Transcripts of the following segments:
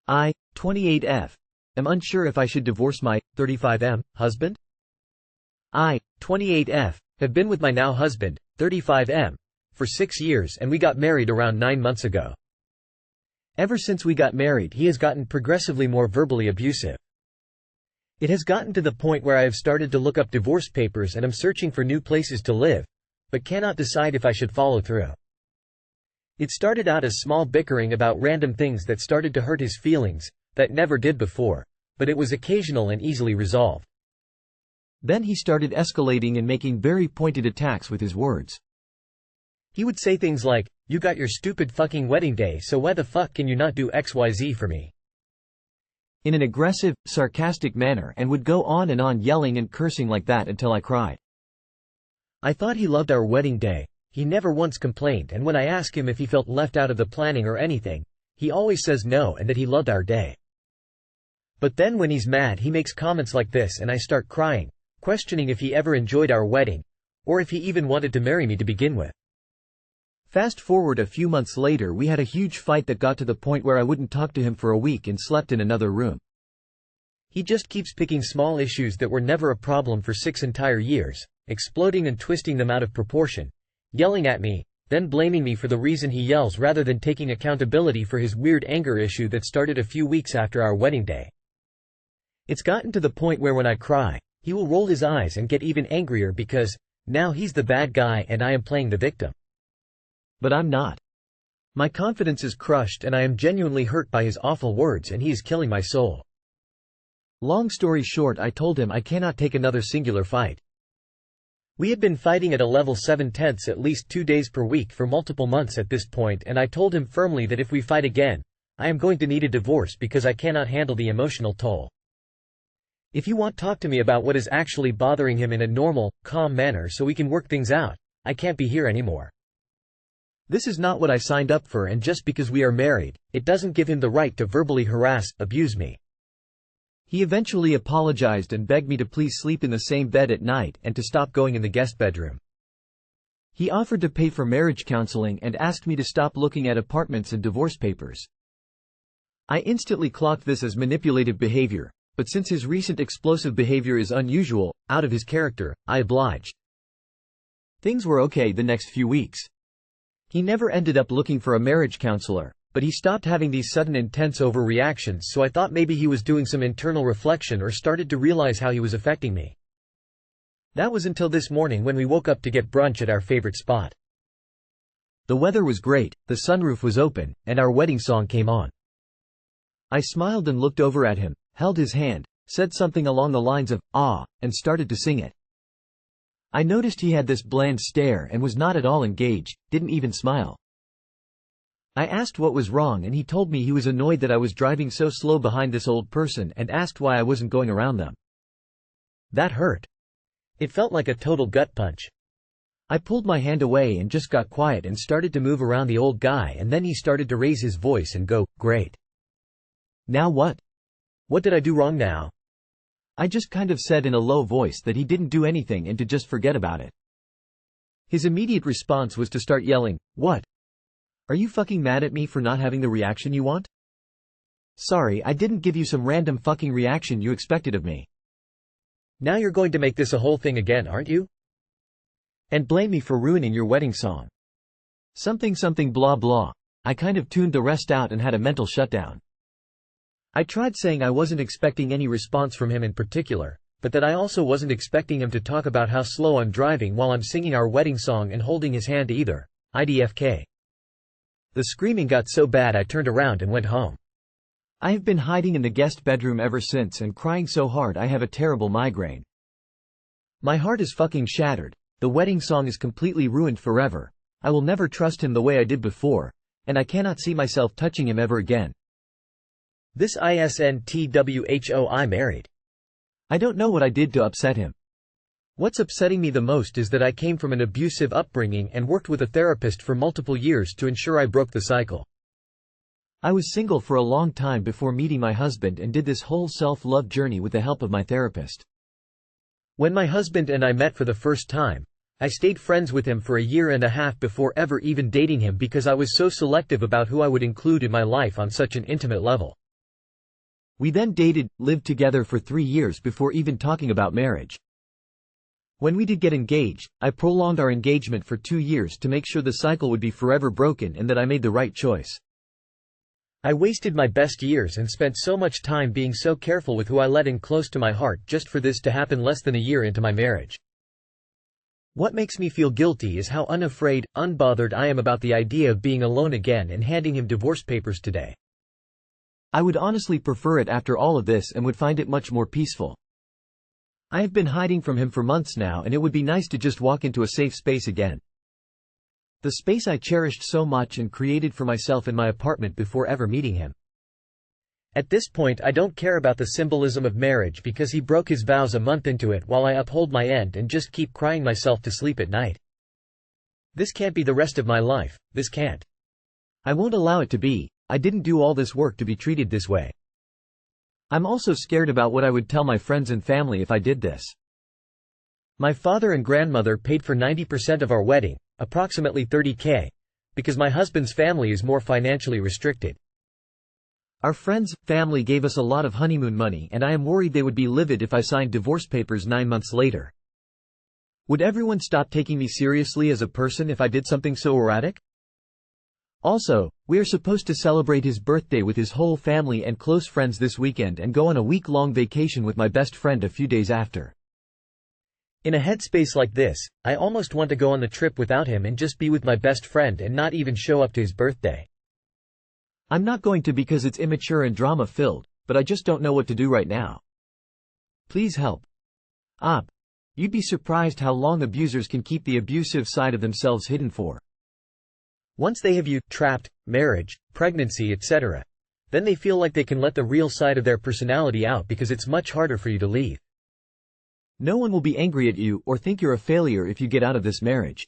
I, 28F, am unsure if I should divorce my 35M husband. I, 28F, have been with my now husband, 35M, for 6 years and we got married around 9 months ago. Ever since we got married he has gotten progressively more verbally abusive. It has gotten to the point where I have started to look up divorce papers and am searching for new places to live, but cannot decide if I should follow through. It started out as small bickering about random things that started to hurt his feelings, that never did before, but it was occasional and easily resolved. Then he started escalating and making very pointed attacks with his words. He would say things like, "You got your stupid fucking wedding day, so why the fuck can you not do XYZ for me?" in an aggressive, sarcastic manner, and would go on and on yelling and cursing like that until I cried. I thought he loved our wedding day. He never once complained, and when I ask him if he felt left out of the planning or anything, he always says no and that he loved our day. But then when he's mad he makes comments like this and I start crying, questioning if he ever enjoyed our wedding, or if he even wanted to marry me to begin with. Fast forward a few months later we had a huge fight that got to the point where I wouldn't talk to him for a week and slept in another room. He just keeps picking small issues that were never a problem for 6 entire years, exploding and twisting them out of proportion, yelling at me, then blaming me for the reason he yells rather than taking accountability for his weird anger issue that started a few weeks after our wedding day. It's gotten to the point where when I cry, he will roll his eyes and get even angrier because, now he's the bad guy and I am playing the victim. But I'm not. My confidence is crushed and I am genuinely hurt by his awful words and he is killing my soul. Long story short, I told him I cannot take another singular fight. We had been fighting at a level 7/10 at least 2 days per week for multiple months at this point, and I told him firmly that if we fight again, I am going to need a divorce because I cannot handle the emotional toll. If you want, talk to me about what is actually bothering him in a normal, calm manner so we can work things out. I can't be here anymore. This is not what I signed up for, and just because we are married, it doesn't give him the right to verbally harass, abuse me. He eventually apologized and begged me to please sleep in the same bed at night and to stop going in the guest bedroom. He offered to pay for marriage counseling and asked me to stop looking at apartments and divorce papers. I instantly clocked this as manipulative behavior, but since his recent explosive behavior is unusual, out of his character, I obliged. Things were okay the next few weeks. He never ended up looking for a marriage counselor, but he stopped having these sudden intense overreactions, so I thought maybe he was doing some internal reflection or started to realize how he was affecting me. That was until this morning when we woke up to get brunch at our favorite spot. The weather was great, the sunroof was open, and our wedding song came on. I smiled and looked over at him, held his hand, said something along the lines of, "Ah," and started to sing it. I noticed he had this bland stare and was not at all engaged, didn't even smile. I asked what was wrong and he told me he was annoyed that I was driving so slow behind this old person and asked why I wasn't going around them. That hurt. It felt like a total gut punch. I pulled my hand away and just got quiet and started to move around the old guy, and then he started to raise his voice and go, "Great. Now what? What did I do wrong now?" I just kind of said in a low voice that he didn't do anything and to just forget about it. His immediate response was to start yelling, "What? Are you fucking mad at me for not having the reaction you want? Sorry, I didn't give you some random fucking reaction you expected of me. Now you're going to make this a whole thing again, aren't you? And blame me for ruining your wedding song. Something blah blah." I kind of tuned the rest out and had a mental shutdown. I tried saying I wasn't expecting any response from him in particular, but that I also wasn't expecting him to talk about how slow I'm driving while I'm singing our wedding song and holding his hand either. IDFK. The screaming got so bad I turned around and went home. I have been hiding in the guest bedroom ever since and crying so hard I have a terrible migraine. My heart is fucking shattered. The wedding song is completely ruined forever. I will never trust him the way I did before, and I cannot see myself touching him ever again. This ISNTWHO I married. I don't know what I did to upset him. What's upsetting me the most is that I came from an abusive upbringing and worked with a therapist for multiple years to ensure I broke the cycle. I was single for a long time before meeting my husband and did this whole self-love journey with the help of my therapist. When my husband and I met for the first time, I stayed friends with him for a year and a half before ever even dating him because I was so selective about who I would include in my life on such an intimate level. We then dated, lived together for 3 years before even talking about marriage. When we did get engaged, I prolonged our engagement for 2 years to make sure the cycle would be forever broken and that I made the right choice. I wasted my best years and spent so much time being so careful with who I let in close to my heart just for this to happen less than a year into my marriage. What makes me feel guilty is how unafraid, unbothered I am about the idea of being alone again and handing him divorce papers today. I would honestly prefer it after all of this and would find it much more peaceful. I have been hiding from him for months now, and it would be nice to just walk into a safe space again. The space I cherished so much and created for myself in my apartment before ever meeting him. At this point, I don't care about the symbolism of marriage because he broke his vows a month into it while I uphold my end and just keep crying myself to sleep at night. This can't be the rest of my life, this can't. I won't allow it to be. I didn't do all this work to be treated this way. I'm also scared about what I would tell my friends and family if I did this. My father and grandmother paid for 90% of our wedding, approximately $30,000, because my husband's family is more financially restricted. Our friends, family gave us a lot of honeymoon money, and I am worried they would be livid if I signed divorce papers 9 months later. Would everyone stop taking me seriously as a person if I did something so erratic? Also, we are supposed to celebrate his birthday with his whole family and close friends this weekend and go on a week-long vacation with my best friend a few days after. In a headspace like this, I almost want to go on the trip without him and just be with my best friend and not even show up to his birthday. I'm not going to because it's immature and drama-filled, but I just don't know what to do right now. Please help. You'd be surprised how long abusers can keep the abusive side of themselves hidden for. Once they have you trapped, marriage, pregnancy, etc., then they feel like they can let the real side of their personality out because it's much harder for you to leave. No one will be angry at you or think you're a failure if you get out of this marriage.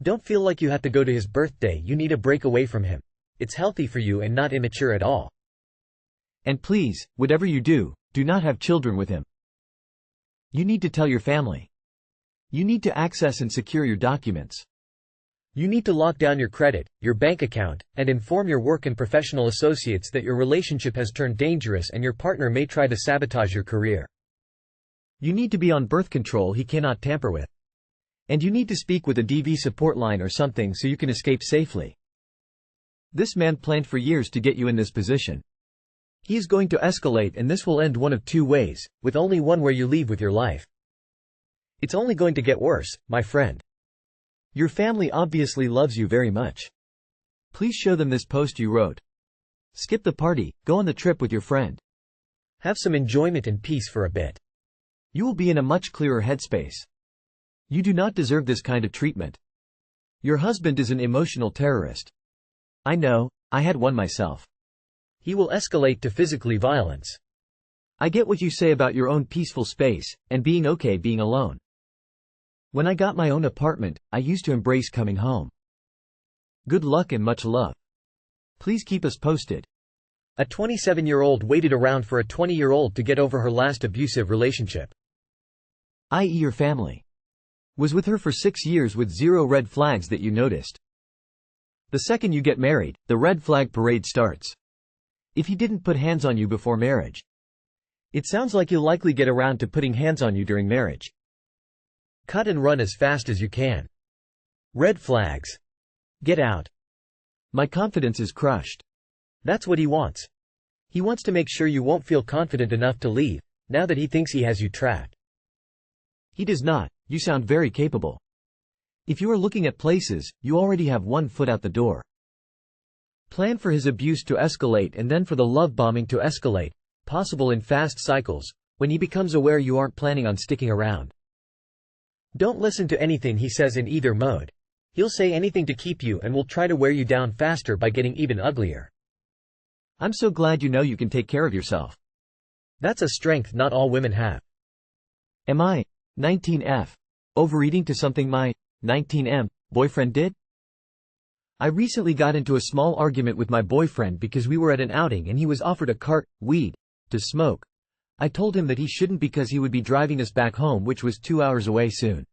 Don't feel like you have to go to his birthday. You need a break away from him. It's healthy for you and not immature at all. And please, whatever you do, do not have children with him. You need to tell your family. You need to access and secure your documents. You need to lock down your credit, your bank account, and inform your work and professional associates that your relationship has turned dangerous and your partner may try to sabotage your career. You need to be on birth control he cannot tamper with. And you need to speak with a DV support line or something so you can escape safely. This man planned for years to get you in this position. He is going to escalate, and this will end one of 2 ways, with only one where you leave with your life. It's only going to get worse, my friend. Your family obviously loves you very much. Please show them this post you wrote. Skip the party, go on the trip with your friend. Have some enjoyment and peace for a bit. You will be in a much clearer headspace. You do not deserve this kind of treatment. Your husband is an emotional terrorist. I know, I had one myself. He will escalate to physically violence. I get what you say about your own peaceful space, and being okay being alone. When I got my own apartment, I used to embrace coming home. Good luck and much love. Please keep us posted. A 27-year-old waited around for a 20-year-old to get over her last abusive relationship. I.e. your family. Was with her for 6 years with 0 red flags that you noticed. The second you get married, the red flag parade starts. If he didn't put hands on you before marriage, it sounds like he'll likely get around to putting hands on you during marriage. Cut and run as fast as you can. Red flags. Get out. My confidence is crushed. That's what he wants. He wants to make sure you won't feel confident enough to leave, now that he thinks he has you trapped. He does not. You sound very capable. If you are looking at places, you already have 1 foot out the door. Plan for his abuse to escalate and then for the love bombing to escalate, possible in fast cycles, when he becomes aware you aren't planning on sticking around. Don't listen to anything he says in either mode. He'll say anything to keep you and will try to wear you down faster by getting even uglier. I'm so glad you know you can take care of yourself. That's a strength not all women have. Am I, 19F, overeating to something my 19M boyfriend did? I recently got into a small argument with my boyfriend because we were at an outing and he was offered a cart, weed, to smoke. I told him that he shouldn't because he would be driving us back home, which was 2 hours away soon.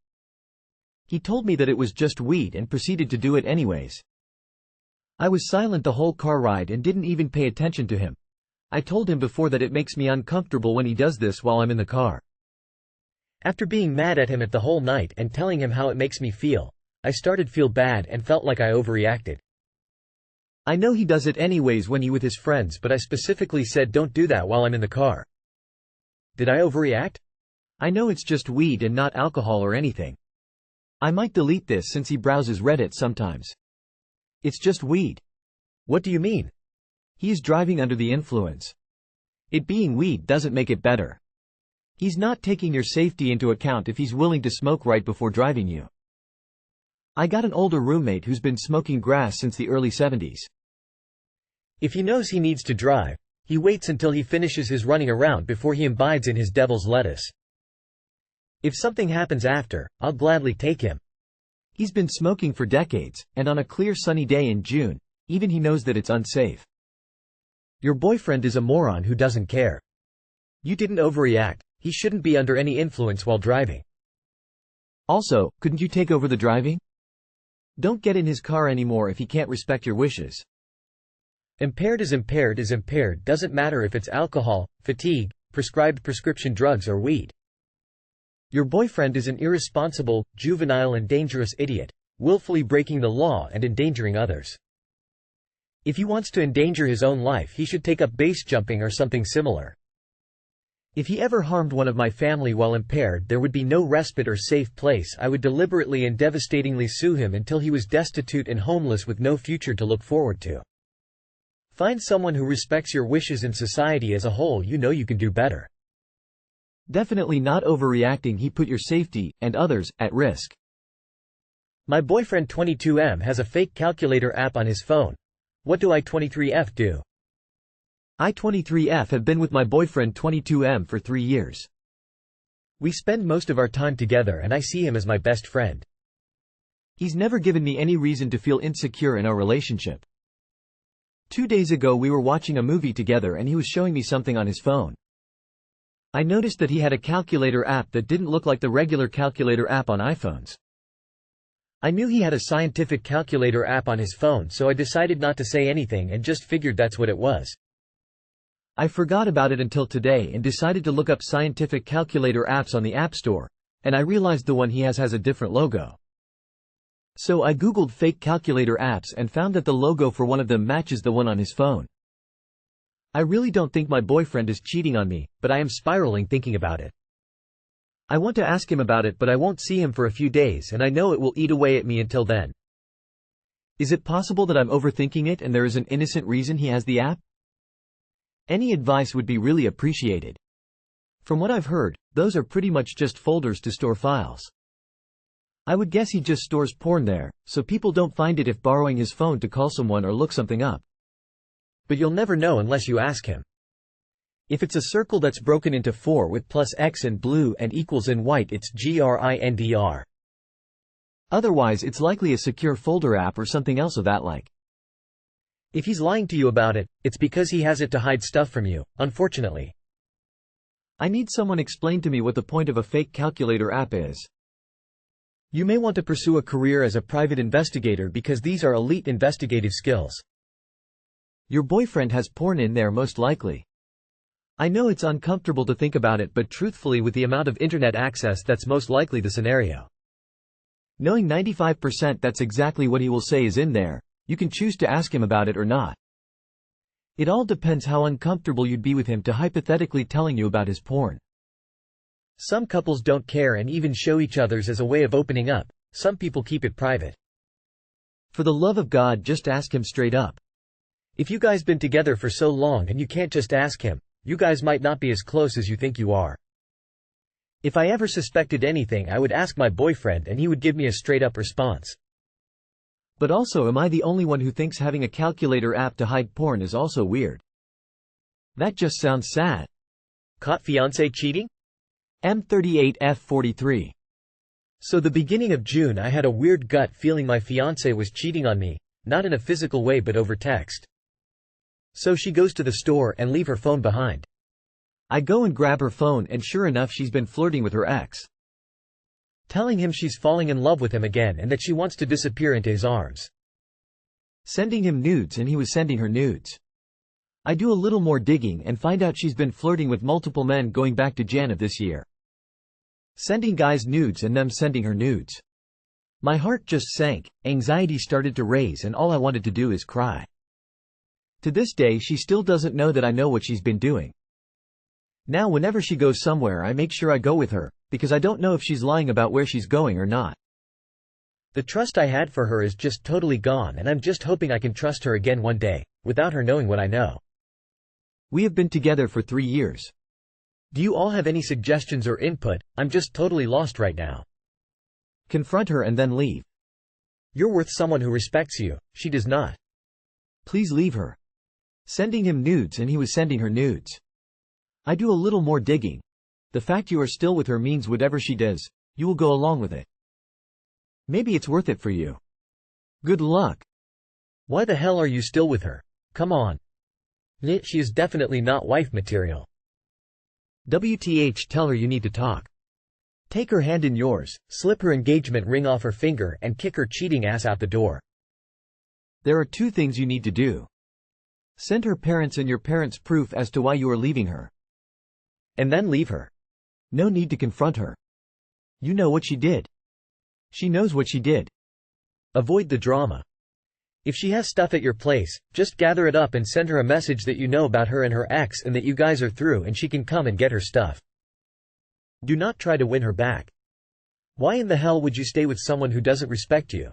He told me that it was just weed and proceeded to do it anyways. I was silent the whole car ride and didn't even pay attention to him. I told him before that it makes me uncomfortable when he does this while I'm in the car. After being mad at him at the whole night and telling him how it makes me feel, I started feel bad and felt like I overreacted. I know he does it anyways when he with his friends, but I specifically said don't do that while I'm in the car. Did I overreact? I know it's just weed and not alcohol or anything. I might delete this since he browses Reddit sometimes. It's just weed. What do you mean? He is driving under the influence. It being weed doesn't make it better. He's not taking your safety into account if he's willing to smoke right before driving you. I got an older roommate who's been smoking grass since the early 70s. If he knows he needs to drive, he waits until he finishes his running around before he imbibes in his devil's lettuce. If something happens after, I'll gladly take him. He's been smoking for decades, and on a clear sunny day in June, even he knows that it's unsafe. Your boyfriend is a moron who doesn't care. You didn't overreact. He shouldn't be under any influence while driving. Also, couldn't you take over the driving? Don't get in his car anymore if he can't respect your wishes. Impaired is impaired doesn't matter if it's alcohol, fatigue, prescribed prescription drugs or weed. Your boyfriend is an irresponsible, juvenile and dangerous idiot, willfully breaking the law and endangering others. If he wants to endanger his own life, he should take up base jumping or something similar. If he ever harmed one of my family while impaired, there would be no respite or safe place. I would deliberately and devastatingly sue him until he was destitute and homeless with no future to look forward to. Find someone who respects your wishes and society as a whole. You know you can do better. Definitely not overreacting. He put your safety, and others, at risk. My boyfriend 22M has a fake calculator app on his phone. What do I 23F do? I 23F have been with my boyfriend 22M for 3 years. We spend most of our time together and I see him as my best friend. He's never given me any reason to feel insecure in our relationship. 2 days ago we were watching a movie together and he was showing me something on his phone. I noticed that he had a calculator app that didn't look like the regular calculator app on iPhones. I knew he had a scientific calculator app on his phone, so I decided not to say anything and just figured that's what it was. I forgot about it until today and decided to look up scientific calculator apps on the App Store, and I realized the one he has a different logo. So I googled fake calculator apps and found that the logo for one of them matches the one on his phone. I really don't think my boyfriend is cheating on me, but I am spiraling thinking about it. I want to ask him about it, but I won't see him for a few days and I know it will eat away at me until then. Is it possible that I'm overthinking it and there is an innocent reason he has the app? Any advice would be really appreciated. From what I've heard, those are pretty much just folders to store files. I would guess he just stores porn there, so people don't find it if borrowing his phone to call someone or look something up. But you'll never know unless you ask him. If it's a circle that's broken into 4 with plus X in blue and equals in white, it's GRINDR. Otherwise it's likely a secure folder app or something else of that like. If he's lying to you about it, it's because he has it to hide stuff from you, unfortunately. I need someone explain to me what the point of a fake calculator app is. You may want to pursue a career as a private investigator because these are elite investigative skills. Your boyfriend has porn in there most likely. I know it's uncomfortable to think about it, but truthfully with the amount of internet access that's most likely the scenario. Knowing 95% that's exactly what he will say is in there, you can choose to ask him about it or not. It all depends how uncomfortable you'd be with him to hypothetically telling you about his porn. Some couples don't care and even show each other's as a way of opening up. Some people keep it private. For the love of God, just ask him straight up. If you guys been together for so long and you can't just ask him, you guys might not be as close as you think you are. If I ever suspected anything, I would ask my boyfriend and he would give me a straight up response. But also, am I the only one who thinks having a calculator app to hide porn is also weird? That just sounds sad. Caught fiance cheating? M38F43. So the beginning of June I had a weird gut feeling my fiance was cheating on me, not in a physical way but over text. So she goes to the store and leave her phone behind. I go and grab her phone and sure enough she's been flirting with her ex. Telling him she's falling in love with him again and that she wants to disappear into his arms. Sending him nudes and he was sending her nudes. I do a little more digging and find out she's been flirting with multiple men going back to Jan of this year. Sending guys nudes and them sending her nudes. My heart just sank, anxiety started to raise, and all I wanted to do is cry. To this day she still doesn't know that I know what she's been doing. Now whenever she goes somewhere I make sure I go with her, because I don't know if she's lying about where she's going or not. The trust I had for her is just totally gone, and I'm just hoping I can trust her again one day, without her knowing what I know. We have been together for 3 years. Do you all have any suggestions or input? I'm just totally lost right now. Confront her and then leave. You're worth someone who respects you, she does not. Please leave her. Sending him nudes and he was sending her nudes. I do a little more digging. The fact you are still with her means whatever she does, you will go along with it. Maybe it's worth it for you. Good luck. Why the hell are you still with her? Come on. She is definitely not wife material. WTH, tell her you need to talk. Take her hand in yours, slip her engagement ring off her finger, and kick her cheating ass out the door. There are 2 things you need to do. Send her parents and your parents proof as to why you are leaving her. And then leave her. No need to confront her. You know what she did. She knows what she did. Avoid the drama. If she has stuff at your place, just gather it up and send her a message that you know about her and her ex and that you guys are through and she can come and get her stuff. Do not try to win her back. Why in the hell would you stay with someone who doesn't respect you?